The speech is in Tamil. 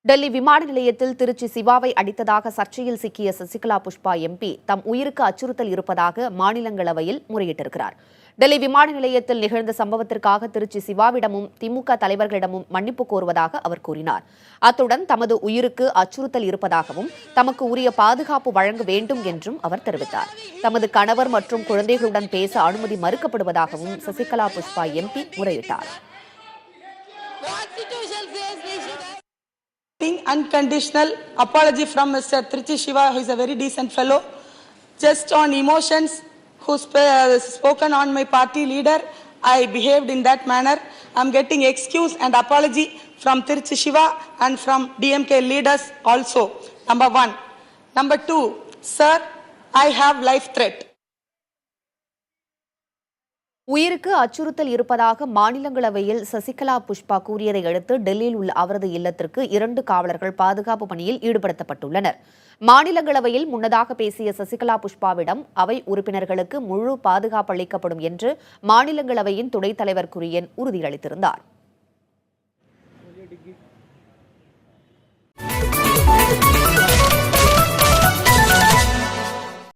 டெல்லி விமான நிலையத்தில் திருச்சி சிவாவை அடித்ததாக சர்ச்சையில் சிக்கிய சசிகலா புஷ்பா எம்பி தம் உயிருக்கு அச்சுறுத்தல் இருப்பதாக மாநிலங்களவையில் முறையிட்டிருக்கிறார். டெல்லி விமான நிலையத்தில் நிகழ்ந்த சம்பவத்திற்காக திருச்சி சிவாவிடமும் திமுக தலைவர்களிடமும் மன்னிப்பு கோருவதாக அவர் கூறினார். அத்துடன் தமது உயிருக்கு அச்சுறுத்தல் இருப்பதாகவும் தமக்கு உரிய பாதுகாப்பு வழங்க வேண்டும் என்றும் அவர் தெரிவித்தார். தமது கணவர் மற்றும் குழந்தைகளுடன் பேச அனுமதி மறுக்கப்படுவதாகவும் சசிகலா புஷ்பா எம்பி முறையிட்டார். Unconditional apology from Mr. Trichy Shiva, who is a very decent fellow. Just on emotions, who spoken on my party leader, I behaved in that manner. I'm getting excuse and apology from Trichy Shiva and from DMK leaders also. Number one. Number two, sir, I have life threat. உயிருக்கு அச்சுறுத்தல் இருப்பதாக மாநிலங்களவையில் சசிகலா புஷ்பா கூறியதை அடுத்து டெல்லியில் உள்ள அவரது இல்லத்திற்கு 2 காவலர்கள் பாதுகாப்பு பணியில் ஈடுபடுத்தப்பட்டுள்ளனர். மாநிலங்களவையில் முன்னதாக பேசிய சசிகலா புஷ்பாவிடம் அவை உறுப்பினர்களுக்கு முழு பாதுகாப்பு அளிக்கப்படும் என்று மாநிலங்களவையின் துணைத் தலைவர் குரியன் உறுதியளித்திருந்தார்.